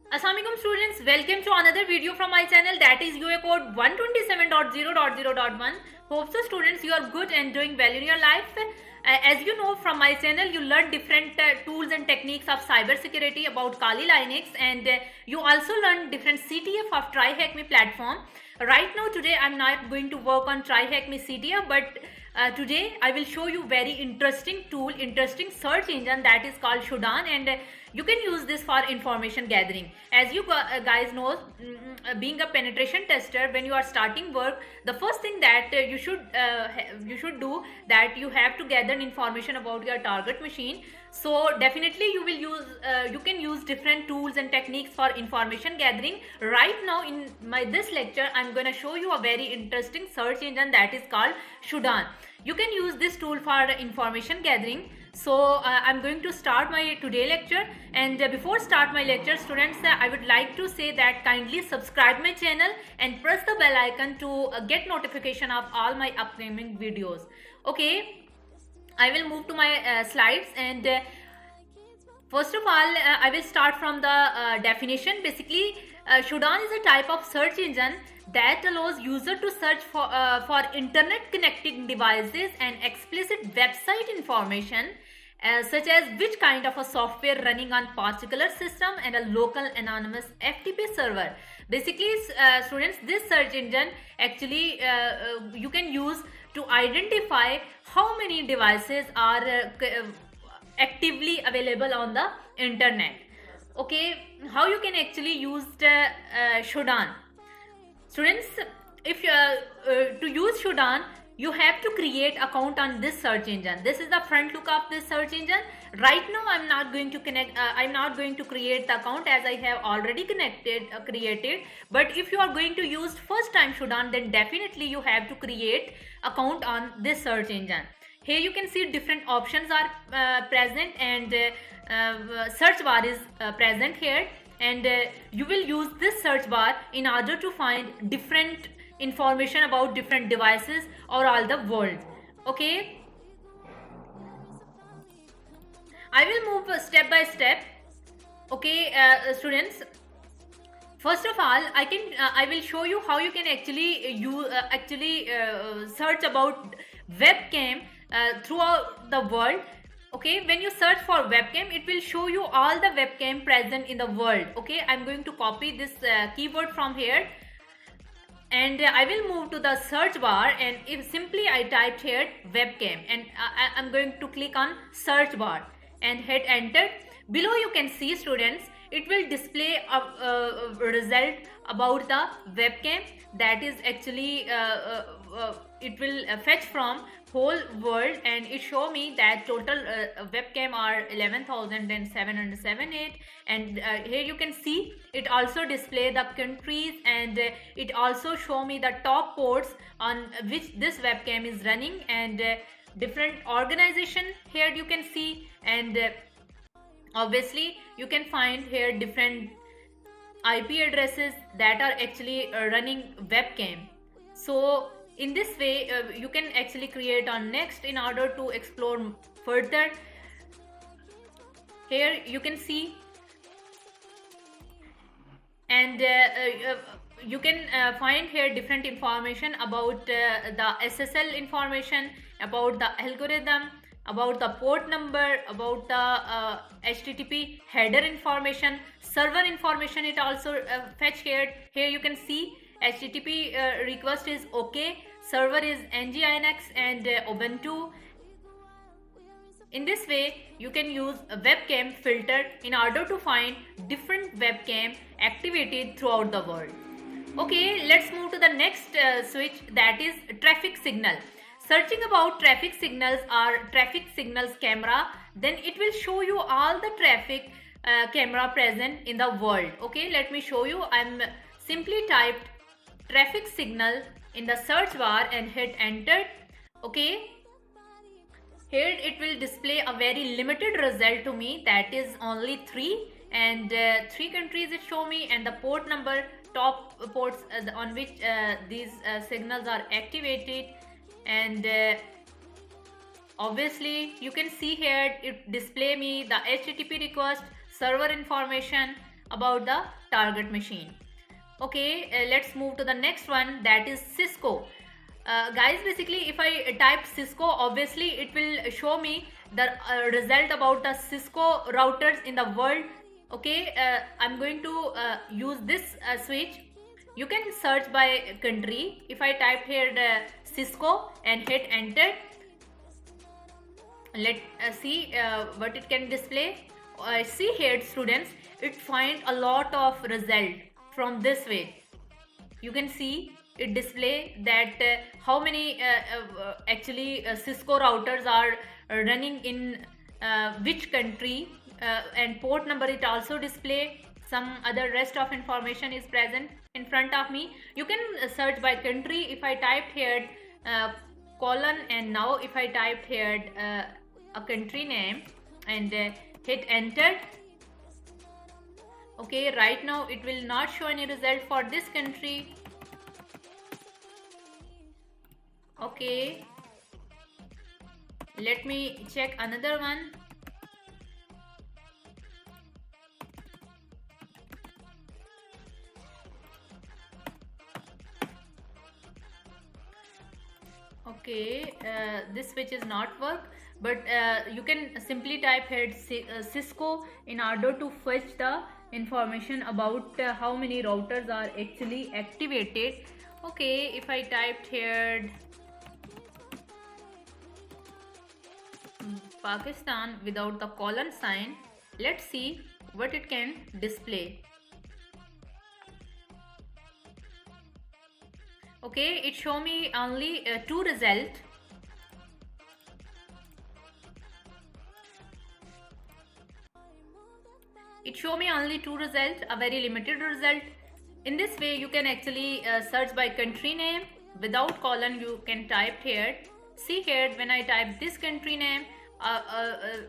Assalamualaikum students, welcome to another video from my channel, that is UA code 127.0.0.1. Hope so students you are good and doing well in your life. As you know from my channel, you learn different tools and techniques of cyber security about Kali Linux, and you also learn different CTF of TryHackMe platform. Right now today I'm not going to work on TryHackMe CTF, but today I will show you very interesting tool, interesting search engine that is called SHODAN, and you can use this for information gathering. As you guys know, being a penetration tester, when you are starting work, the first thing that you should do that you have to gather information about your target machine. So definitely you can use different tools and techniques for information gathering. Right now in this lecture I'm going to show you a very interesting search engine that is called SHODAN. You can use this tool for information gathering. So I'm going to start my today lecture, and before start my lecture students, I would like to say that kindly subscribe my channel and press the bell icon to get notification of all my upcoming videos. Okay, I will move to my slides, and first of all I will start from the definition. Basically, SHODAN is a type of search engine that allows user to search for internet connected devices and explicit website information, such as which kind of a software running on particular system and a local anonymous FTP server. Basically, students, this search engine actually you can use to identify how many devices are actively available on the internet. Okay, how you can actually use the SHODAN. Students, if to use SHODAN, you have to create account on this search engine. This is the front look of this search engine. Right now I'm not going to I'm not going to create the account, as I have already created. But if you are going to use first time SHODAN, then definitely you have to create account on this search engine. Here you can see different options are present, and search bar is present here, and you will use this search bar in order to find different information about different devices or all the world. Okay, I will move step by step. Okay, students, first of all I will show you how you can actually search about webcam throughout the world. Okay, when you search for webcam, it will show you all the webcam present in the world. Okay, I'm going to copy this keyword from here, and I will move to the search bar, and if simply I typed here webcam, and I'm going to click on search bar and hit enter. Below you can see, students, it will display a result about the webcam that is actually it will fetch from whole world, and it show me that total webcam are 11,778, and here you can see it also display the countries, and it also show me the top ports on which this webcam is running, and different organization here you can see, and obviously you can find here different IP addresses that are actually running webcam. So in this way you can actually create on next in order to explore further. Here you can see, and you can find here different information about the SSL information, about the algorithm, about the port number, about the HTTP header information, server information. It also fetch here. Here you can see HTTP request is OK, server is nginx and Ubuntu. In this way you can use a webcam filter in order to find different webcam activated throughout the world. Okay, let's move to the next switch, that is traffic signal. Searching about traffic signals or traffic signals camera, then it will show you all the traffic camera present in the world. Okay, let me show you. I'm simply typed traffic signal in the search bar and hit enter. Okay, here it will display a very limited result to me, that is only 3, and 3 countries it show me, and the port number, top ports on which these signals are activated, and obviously you can see here it display me the HTTP request, server information, about the target machine. Okay, let's move to the next one, that is Cisco. Guys, basically if I type Cisco, obviously it will show me the result about the Cisco routers in the world. Okay, I'm going to use this switch. You can search by country. If I type here the Cisco and hit enter, let see what it can display. See here students, it find a lot of result from this way. You can see it display that how many actually Cisco routers are running in which country, and port number it also display. Some other rest of information is present in front of me. You can search by country. If I typed here colon, and now if I typed here a country name and hit enter, okay, right now it will not show any result for this country. Okay, let me check another one. Okay, this switch is not work, but you can simply type here Cisco in order to fetch the information about how many routers are actually activated. Okay, if I typed here Pakistan without the colon sign, let's see what it can display. Okay, it show me only two result. It show me only two result, a very limited result. In this way you can actually search by country name without colon. You can type here. See here, when I type this country name,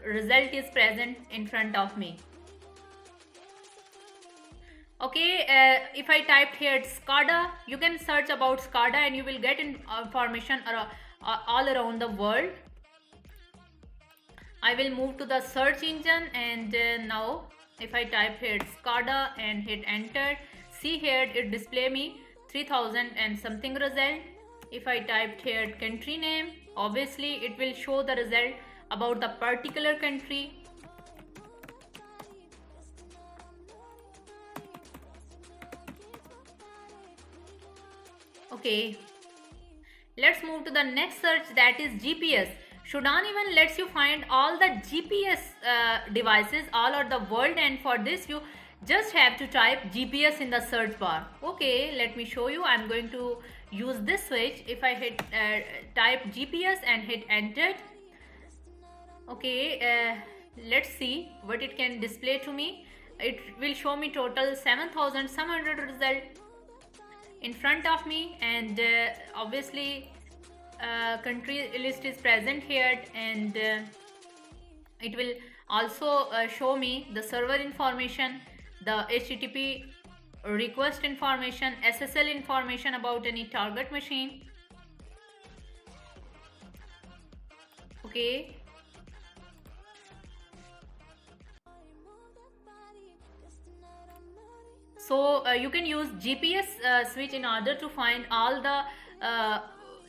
result is present in front of me. Okay, if I typed here SCADA, you can search about SCADA and you will get information all around the world. I will move to the search engine, and now if I type here SCADA and hit enter, see here it display me 3000 and something result. If I typed here country name, obviously it will show the result about the particular country. Okay, let's move to the next search, that is GPS. Shodan even lets you find all the GPS devices all over the world, and for this you just have to type GPS in the search bar. Okay, let me show you. I'm going to use this switch. If I hit type GPS and hit enter, okay, let's see what it can display to me. It will show me total 7700 result in front of me, and obviously country list is present here, and it will also show me the server information, the HTTP request information, SSL information about any target machine. Okay, so you can use GPS switch in order to find all the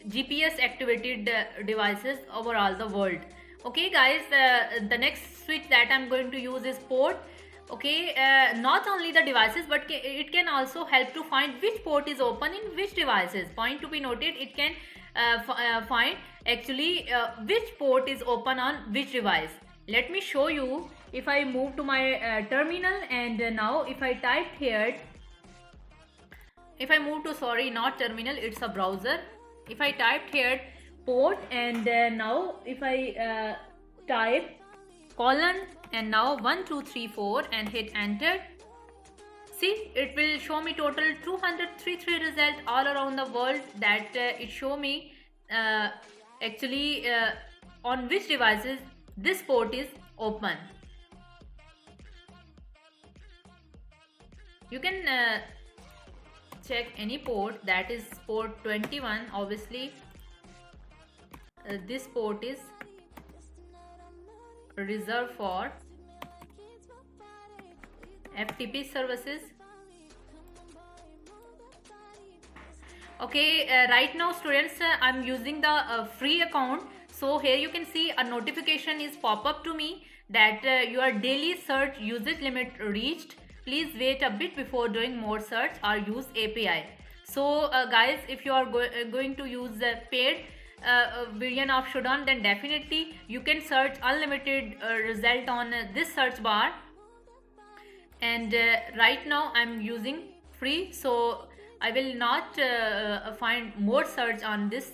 GPS activated devices over all the world. Okay guys, the next switch that I'm going to use is port. Okay, not only the devices, but it can also help to find which port is open in which devices. Point to be noted, it can find actually which port is open on which device. Let me show you. If I move to my terminal, and now if I type here, if I move to, sorry, not terminal, it's a browser. If I typed here port, and now if I type colon and now 1234 and hit enter, see it will show me total 233 result all around the world, that it show me actually on which devices this port is open. You can check any port, that is port 21. Obviously this port is reserved for FTP services. Okay, right now students, I'm using the free account. So here you can see a notification is pop up to me that your daily search usage limit reached. Please wait a bit before doing more search or use API. So guys, if you are going to use the paid version of Shodan, then definitely you can search unlimited result on this search bar. And right now I'm using free, so I will not find more search on this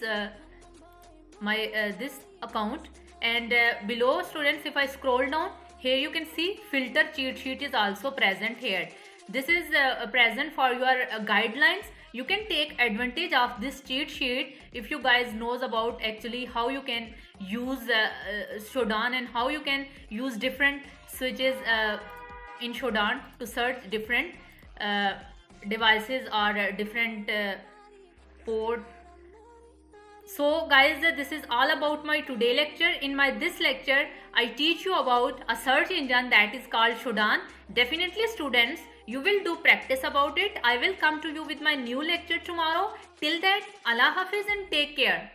this account. And below students, if I scroll down, here you can see filter cheat sheet is also present here. This is present for your guidelines. You can take advantage of this cheat sheet if you guys knows about actually how you can use Shodan and how you can use different switches in Shodan to search different devices or different port. So guys, this is all about my today lecture. In this lecture, I teach you about a search engine that is called Shodan. Definitely students, you will do practice about it. I will come to you with my new lecture tomorrow. Till that, Allah Hafiz and take care.